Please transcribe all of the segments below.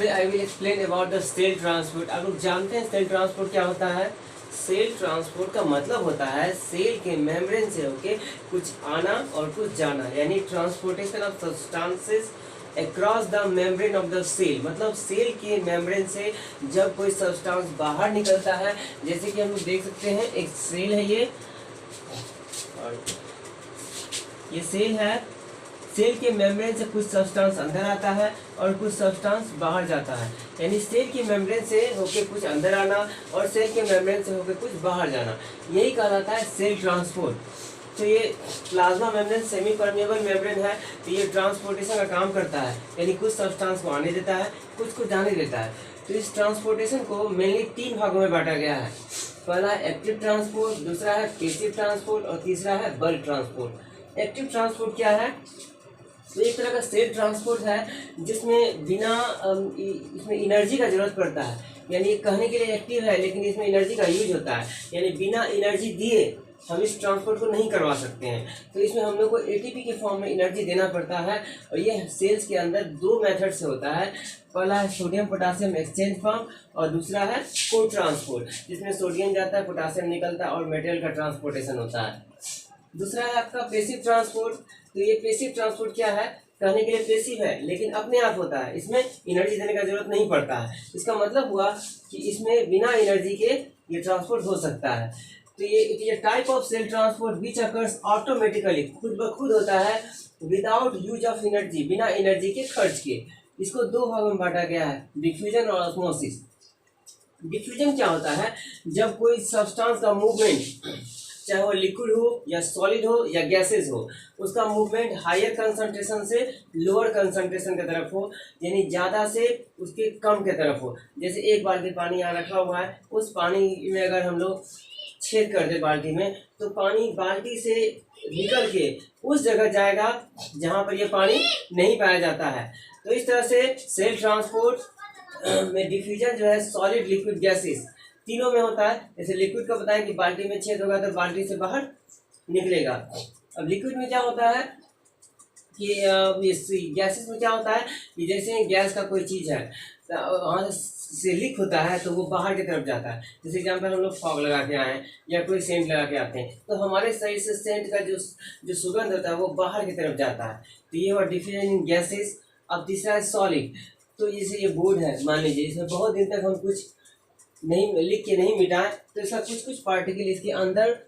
Today I will explain about the cell transport. आप लोग जानते हैं सेल ट्रांसपोर्ट क्या होता है? सेल ट्रांसपोर्ट का मतलब होता है सेल के मेम्ब्रेन से होके कुछ आना और कुछ जाना, यानी transportation of substances across the membrane of the cell. मतलब सेल के मेम्ब्रेन से जब कोई सब्सटेंस बाहर निकलता है, जैसे कि हम लोग देख सकते हैं एक सेल है ये, और ये सेल है। सेल के मेम्ब्रेन से कुछ सब्सटेंस अंदर आता है और कुछ सब्सटेंस बाहर जाता है, यानी सेल के मेम्ब्रेन से होके कुछ अंदर आना और सेल के मेम्ब्रेन से होके कुछ बाहर जाना, यही कहलाता है सेल ट्रांसपोर्ट। तो ये plasma membrane semi permeable membrane है, तो ये ट्रांसपोर्टेशन का काम करता है, यानी कुछ सब्सटेंस को आने देता है, कुछ को जाने देता है। तो इस ट्रांसपोर्टेशन को मेनली 3 भागों में बांटा गया है। पहला है एक्टिव ट्रांसपोर्ट, दूसरा है पैसिव ट्रांसपोर्ट और तीसरा है बल्क ट्रांसपोर्ट। एक्टिव ट्रांसपोर्ट क्या है? तो एक तरह का सेल ट्रांसपोर्ट है जिसमें बिना इसमें एनर्जी का जरूरत पड़ता है, यानी कहने के लिए एक्टिव है लेकिन इसमें एनर्जी का यूज होता है, यानी बिना एनर्जी दिए हम इस ट्रांसपोर्ट को नहीं करवा सकते हैं। तो इसमें हम लोग को एटीपी के फॉर्म में एनर्जी देना पड़ता है, और ये सेल्स के अंदर 2 मेथड से होता है। पहला है सोडियम पोटासियम एक्सचेंज फॉर्म और दूसरा है को ट्रांसपोर्ट, जिसमें सोडियम जाता है, पोटासियम निकलता है और मेटेरियल का ट्रांसपोर्टेशन होता है। दूसरा है आपका पैसिव ट्रांसपोर्ट। तो ये पैसिव ट्रांसपोर्ट क्या है? कहने के लिए पैसिव है लेकिन अपने आप होता है, इसमें एनर्जी देने का जरूरत नहीं पड़ता है। इसका मतलब हुआ कि इसमें बिना एनर्जी के ये ट्रांसपोर्ट हो सकता है। तो ये type of cell transport which occurs automatically, खुद ब खुद होता है, विदाउट यूज ऑफ एनर्जी, बिना एनर्जी के खर्च के। इसको 2 भागों में बांटा गया है, डिफ्यूजन और ऑस्मोसिस। डिफ्यूजन क्या होता है? जब कोई सब्सटेंस का मूवमेंट, चाहे वो लिक्विड हो या सॉलिड हो या गैसेस हो, उसका मूवमेंट हायर कंसंट्रेशन से लोअर कंसंट्रेशन की तरफ हो, यानी ज़्यादा से उसके कम की तरफ हो। जैसे एक बाल्टी पानी यहाँ रखा हुआ है, उस पानी में अगर हम लोग छेद कर दे बाल्टी में, तो पानी बाल्टी से निकल के उस जगह जाएगा जहाँ पर ये पानी नहीं पाया जाता है। तो इस तरह से सेल ट्रांसपोर्ट में डिफ्यूजन जो है सॉलिड लिक्विड गैसेस तीनों में होता है। जैसे लिक्विड का बताएं कि बाल्टी में छेद होगा तो बाल्टी से बाहर निकलेगा। अब लिक्विड में क्या होता है कि गैसेस में क्या होता है कि जैसे गैस का कोई चीज़ है वहाँ से लीक होता है तो वो बाहर की तरफ जाता है। जैसे एग्जाम्पल हम लोग फॉग लगा के आए या कोई सेंट लगा के आते हैं, तो हमारे शरीर से सेंट का जो सुगंध होता है वो बाहर की तरफ जाता है। तो ये हुआ डिफ्यूजन इन गैसेस। अब तीसरा है सॉलिड। तो जैसे ये बोर्ड है, मान लीजिए इसमें बहुत दिन तक हम कुछ नहीं लिख के नहीं मिटाएं तो इसका कुछ पार्टिकल इसके अंदर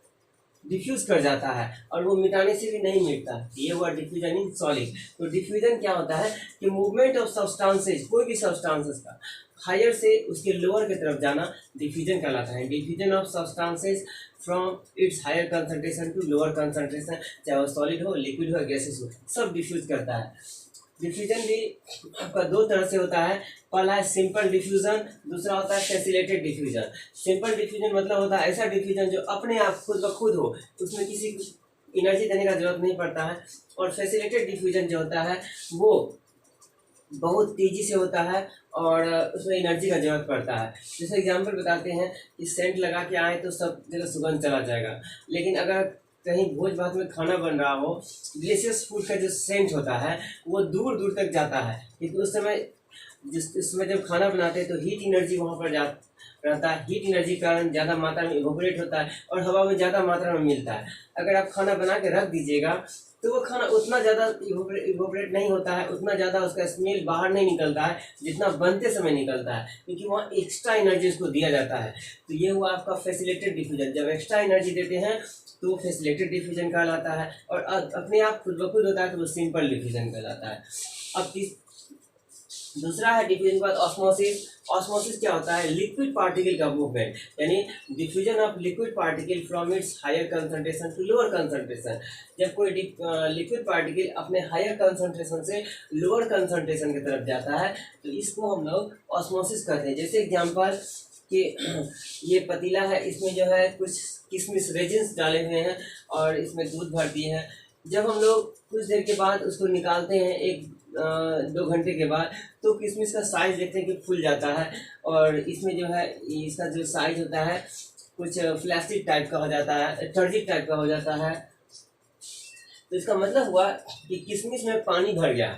डिफ्यूज कर जाता है और वो मिटाने से भी नहीं मिटता। ये हुआ डिफ्यूजन इन सॉलिड। तो डिफ्यूजन क्या होता है कि मूवमेंट ऑफ सब्सटेंसेस, कोई भी सब्सटेंसेस का हायर से उसके लोअर की तरफ जाना डिफ्यूजन कहलाता है। Diffusion of substances from its higher concentration to lower concentration, चाहे वो सॉलिड हो, लिक्विड हो, गैसेस हो, सब डिफ्यूज करता है। डिफ्यूजन भी आपका 2 तरह से होता है। पहला है सिंपल डिफ्यूजन, दूसरा होता है फैसिलिटेड डिफ्यूजन। सिंपल डिफ्यूजन मतलब होता है ऐसा डिफ्यूजन जो अपने आप खुद ब खुद हो, उसमें किसी एनर्जी देने का जरूरत नहीं पड़ता है। और फैसिलिटेड डिफ्यूजन जो होता है वो बहुत तेज़ी से होता है और उसमें एनर्जी का जरूरत पड़ता है। जैसे एग्जांपल बताते हैं कि सेंट लगा के आए तो सब जगह सुगंध चला जाएगा, लेकिन अगर कहीं भोज भात में खाना बन रहा हो, डिलीशियस फूड का जो सेंट होता है वो दूर दूर तक जाता है, क्योंकि उस समय जब खाना बनाते हैं तो हीट एनर्जी वहाँ पर रहता है। हीट एनर्जी के कारण ज़्यादा मात्रा में इवोपरेट होता है और हवा में ज़्यादा मात्रा में मिलता है। अगर आप खाना बना के रख दीजिएगा तो वो खाना उतना ज़्यादा इवोपरेट नहीं होता है, उतना ज़्यादा उसका स्मेल बाहर नहीं निकलता है जितना बनते समय निकलता है, क्योंकि वहाँ एक्स्ट्रा एनर्जी उसको दिया जाता है। तो ये हुआ आपका फैसिलिटेड डिफ्यूजन। जब एक्स्ट्रा एनर्जी देते हैं तो फैसिलिटेड डिफ्यूजन कहलाता है, और अपने आप खुद ब खुद होता है तो वो सिंपल डिफ्यूजन कहलाता है। अब दूसरा है डिफ्यूजन के बाद ऑस्मोसिस। ऑस्मोसिस क्या होता है? लिक्विड पार्टिकल का मूवमेंट, यानी diffusion of liquid particle from its higher concentration to lower concentration. जब कोई लिक्विड पार्टिकल अपने हायर कंसंट्रेशन से लोअर कंसंट्रेशन की तरफ जाता है तो इसको हम लोग ऑस्मोसिस कहते हैं। जैसे एग्जांपल कि ये पतीला है, इसमें जो है कुछ किशमिश रेजिन्स डाले हुए हैं और इसमें दूध भर दिए हैं। जब हम लोग कुछ देर के बाद उसको निकालते हैं, 1-2 घंटे के बाद, तो किशमिश का साइज देखते हैं कि फूल जाता है और इसमें जो है इसका जो साइज होता है कुछ फ्लैस्टिक टाइप का हो जाता है, टर्जिक टाइप का हो जाता है। तो इसका मतलब हुआ कि किशमिश में पानी भर गया।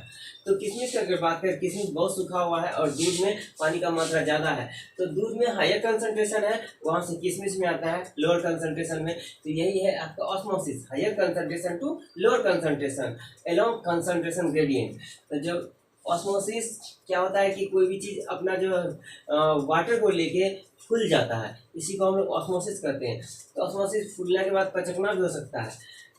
तो किशमिश की अगर बात करें, किशमिश बहुत सूखा हुआ है और दूध में पानी का मात्रा ज़्यादा है, तो दूध में हायर कंसंट्रेशन है, वहाँ से किशमिश में आता है लोअर कंसंट्रेशन में। तो यही है आपका osmosis, higher concentration to lower concentration along concentration gradient. तो जब ऑस्मोसिस क्या होता है कि कोई भी चीज़ अपना जो वाटर को लेके फूल जाता है, इसी को हम लोग ऑस्मोसिस करते हैं। तो ऑस्मोसिस फूलने के बाद पचकना भी हो सकता है,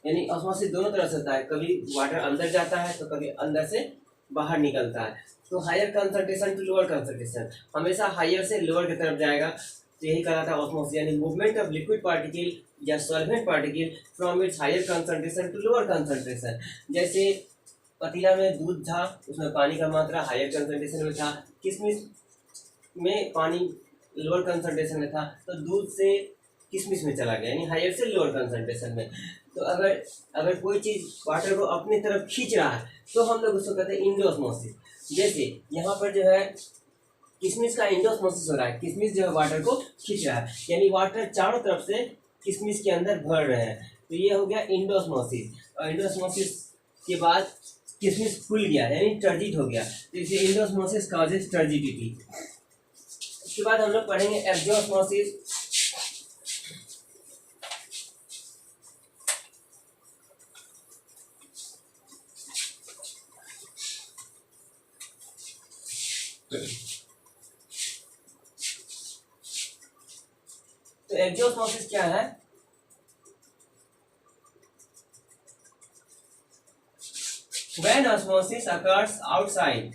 यानी ऑस्मोसिस दोनों तरह से होता है, कभी वाटर अंदर जाता है तो कभी अंदर से बाहर निकलता है। तो higher concentration to lower concentration, हमेशा हायर से लोअर की तरफ जाएगा, तो यही कहलाता है ऑस्मोसिस, यानी मूवमेंट ऑफ लिक्विड पार्टिकल या solvent particle from its higher concentration to lower concentration. जैसे पतीला में दूध था, उसमें पानी का मात्रा हायर कंसंट्रेशन में था, किशमिश में पानी लोअर कंसंट्रेशन में था, तो दूध से किशमिश में चला गया, यानी हायर से लोअर कंसंट्रेशन में। तो अगर कोई चीज़ वाटर को अपनी तरफ खींच रहा है तो हम लोग उसको कहते हैं इंडोस्मोसिस। जैसे यहाँ पर जो है किशमिश का इंडोस्मोसिस हो रहा है, किशमिश जो है वाटर को खींच रहा है, यानी वाटर चारों तरफ से किशमिश के अंदर भर रहे हैं, तो ये हो गया इंडोस्मोसिस। और इंडोस्मोसिस के बाद किशमिश फूल गया, यानी टर्जिड हो गया, तो इसे इंडोस्मोसिस कॉजेज टर्जिडिटी। उसके बाद हम लोग पढ़ेंगे एक्सोस्मोसिस। तो एक्सोस्मोसिस क्या है? When osmosis occurs outside,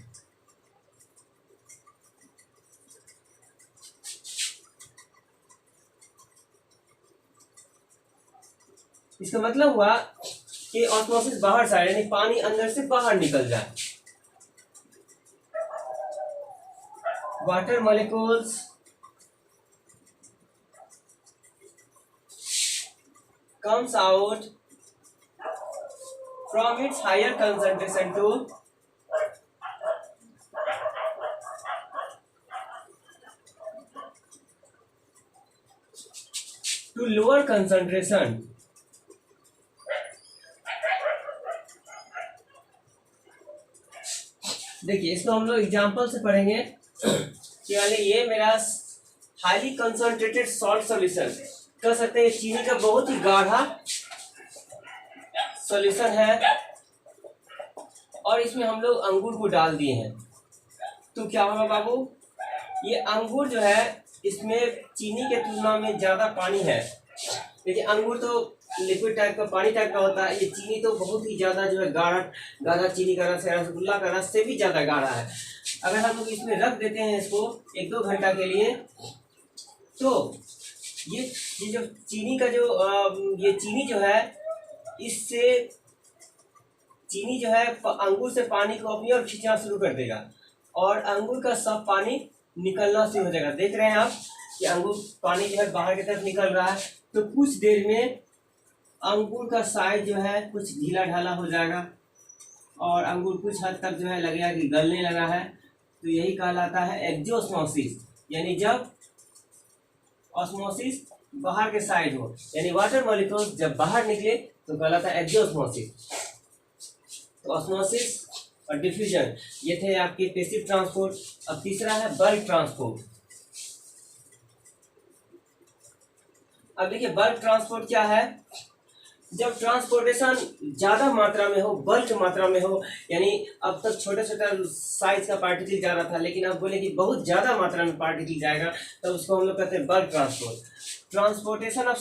इसका मतलब हुआ कि ऑस्मोसिस बाहर से, यानी पानी अंदर से बाहर निकल जाए। Water molecules comes out from its higher concentration to lower concentration। देखिए इसको हम लोग एग्जांपल से पढ़ेंगे कि वाले ये मेरा हाईली कंसंट्रेटेड सॉल्ट सॉल्यूशन, कह सकते हैं चीनी का बहुत ही गाढ़ा सॉल्यूशन है, और इसमें हम लोग अंगूर को डाल दिए हैं। तो क्या होगा बाबू, ये अंगूर जो है इसमें चीनी के तुलना में ज़्यादा पानी है। देखिए अंगूर तो लिक्विड टाइप का, पानी टाइप का होता है, ये चीनी तो बहुत ही ज़्यादा जो है गाढ़ा गाढ़ा चीनी का रस है, रसगुल्ला का रस से भी ज़्यादा गाढ़ा है। अगर हम लोग इसमें रख देते हैं इसको 1-2 घंटा के लिए, तो ये जो चीनी का जो ये चीनी जो है, इससे चीनी जो है अंगूर से पानी को अपनी ओर खींचना शुरू कर देगा, और अंगूर का सब पानी निकलना शुरू हो जाएगा। देख रहे हैं आप कि अंगूर पानी जो है बाहर की तरफ निकल रहा है, तो कुछ देर में अंगूर का साइज जो है कुछ ढीला ढाला हो जाएगा, और अंगूर कुछ हद तक जो है लगेगा कि गलने लगा है। तो यही कहलाता है एक्सोस्मोसिस, यानी जब ऑस्मोसिस बाहर के साइड हो, यानी वाटर मॉलिक्यूल्स जब बाहर निकले तो कहलाता है एक्सोस्मोसिस। तो ऑस्मोसिस और डिफ्यूजन ये थे आपके पैसिव ट्रांसपोर्ट। अब तीसरा है बल्क ट्रांसपोर्ट। अब देखिए बल्क ट्रांसपोर्ट क्या है, जब ट्रांसपोर्टेशन ज़्यादा मात्रा में हो, बल्क मात्रा में हो, यानी अब तक छोटे छोटा साइज का पार्टिकल जा रहा था, लेकिन अब बोले कि बहुत ज़्यादा मात्रा में पार्टिकल जाएगा, तो उसको हम लोग कहते हैं bulk transport. Transportation of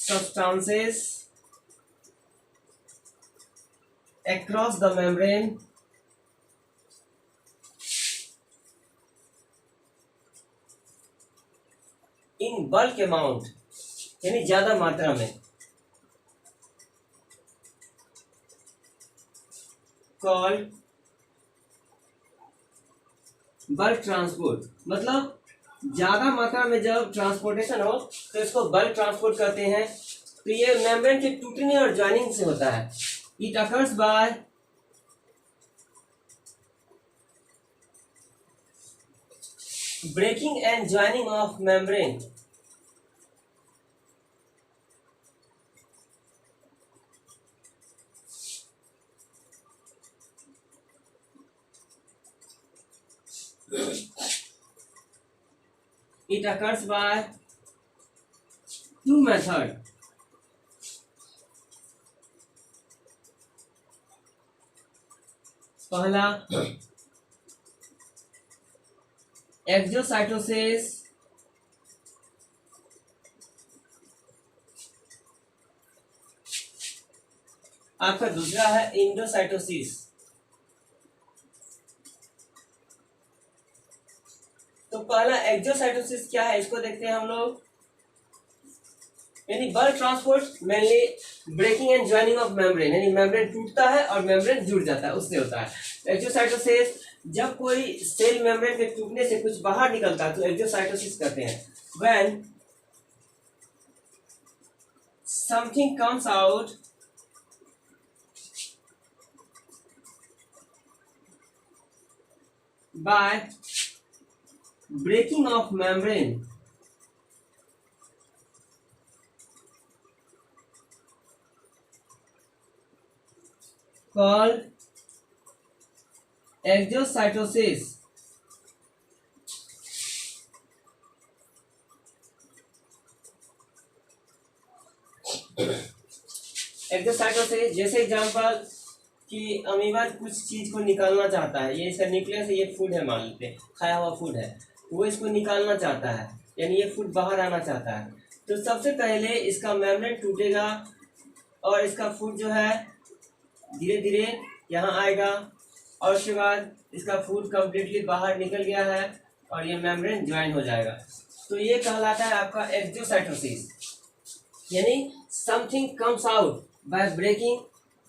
substances across the membrane in bulk amount, यानी ज्यादा मात्रा में, called बल्क ट्रांसपोर्ट। मतलब ज्यादा मात्रा में जब ट्रांसपोर्टेशन हो तो इसको बल्क ट्रांसपोर्ट कहते हैं। तो ये मेम्ब्रेन के टूटने और ज्वाइनिंग से होता है। It occurs by breaking and joining of membrane It occurs by two methods. पहला एक्सोसाइटोसिस, आपका दूसरा है इंडोसाइटोसिस। तो पहला एक्सोसाइटोसिस क्या है इसको देखते हैं हम लोग। यानी bulk transport mainly breaking and joining of membrane, यानी मेम्ब्रेन टूटता है और मेम्ब्रेन जुड़ जाता है, उससे होता है एक्सोसाइटोसिस। जब कोई सेल मेम्ब्रेन के टूटने से कुछ बाहर निकलता है तो एक्सोसाइटोसिस कहते हैं। When something comes out by breaking of membrane called exocytosis. Exocytosis जैसे एग्जांपल कि अमीबा कुछ चीज को निकालना चाहता है, ये इसका न्यूक्लियस है, ये फूड है, मान लेते हैं खाया हुआ फूड है, वो इसको निकालना चाहता है, यानी ये फूड बाहर आना चाहता है। तो सबसे पहले इसका मेम्ब्रेन टूटेगा और इसका फूड जो है धीरे धीरे यहाँ आएगा और उसके बाद इसका फूड कम्प्लीटली बाहर निकल गया है और ये मेम्ब्रेन ज्वाइन हो जाएगा। तो ये कहलाता है आपका एक्सोसाइटोसिस, यानी something comes out by breaking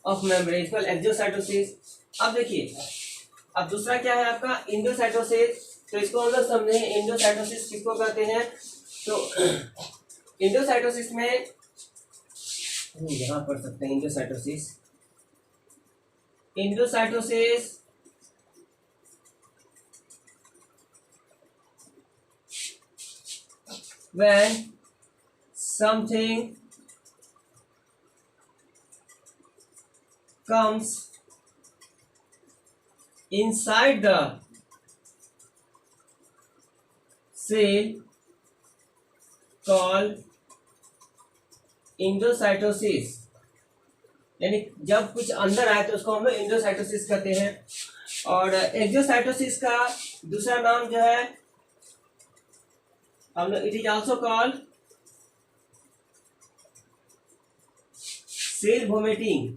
of membrane equal exocytosis. अब देखिए, अब दूसरा क्या है आपका इंडोसाइटोसिस। तो इसको हम लोग समझे इंडोसाइटोसिस किसको कहते हैं। तो इंडोसाइटोसिस में यहाँ पढ़ सकते हैं endocytosis. Endocytosis when something comes inside the cell called endocytosis, यानी जब कुछ अंदर आए तो उसको हम लोग इंडोसाइटोसिस कहते हैं। और एक्सोसाइटोसिस का दूसरा नाम जो है हम लोग it is also called cell vomiting.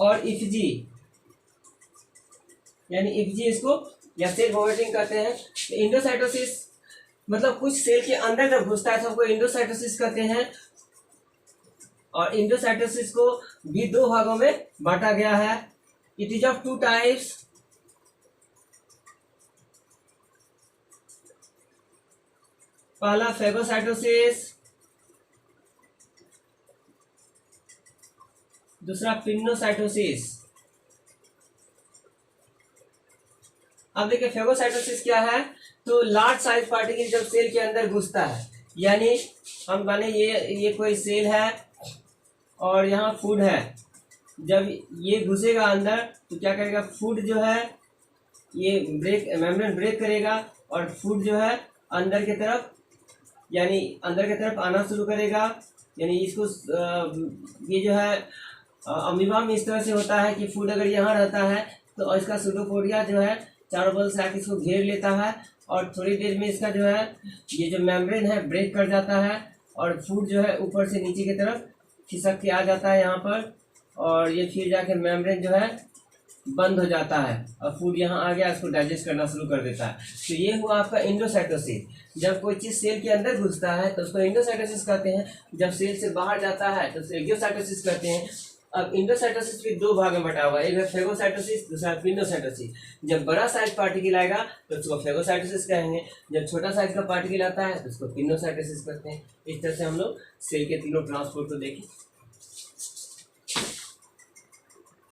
और इफजी, यानी इफजी इसको या सेल वोमिटिंग कहते हैं। इंडोसाइटोसिस मतलब कुछ सेल के अंदर जब घुसता है तो हमको इंडोसाइटोसिस कहते हैं। और इंडोसाइटोसिस को भी दो भागों में बांटा गया है। It is of two types. पहला फेगोसाइटोसिस, दूसरा पिनोसाइटोसिस। अब देखिए फेगोसाइटोसिस क्या है। तो लार्ज साइज पार्टिकल जब सेल के अंदर घुसता है, यानी हम माने ये कोई सेल है और यहाँ फूड है, जब ये घुसेगा अंदर तो क्या करेगा, फूड जो है ये मेम्ब्रेन ब्रेक करेगा और फूड जो है अंदर की तरफ, यानी अंदर की तरफ आना शुरू करेगा। यानी इसको ये जो है अमीबा में इस तरह से होता है कि फूड अगर यहाँ रहता है तो इसका सूडोपोडिया जो है चारों बगल से आके इसको घेर लेता है और थोड़ी देर में इसका जो है ये जो मेम्ब्रेन है ब्रेक कर जाता है और फूड जो है ऊपर से नीचे की तरफ खिसक के आ जाता है यहाँ पर, और ये फिर जाके मेम्ब्रेन जो है बंद हो जाता है और फूड यहाँ आ गया, इसको डाइजेस्ट करना शुरू कर देता है। तो ये हुआ आपका इंडोसाइटोसिस। जब कोई चीज़ सेल के अंदर घुसता है तो उसको इंडोसाइटोसिस कहते हैं, जब सेल से बाहर जाता है तो उसे एक्सोसाइटोसिस कहते हैं। अब इंडोसाइटोसिस भी दो भाग में बटा हुआ है, एक है फेगोसाइटोसिस, दूसरा पिनोसाइटोसिस। जब बड़ा साइज पार्टिकल आएगा तो उसको फेगोसाइटोसिस कहेंगे, जब छोटा साइज का पार्टिकल आता है तो उसको पिनोसाइटोसिस कहते हैं। इस तरह से हम लोग सेल के तीनों ट्रांसपोर्ट को देखें।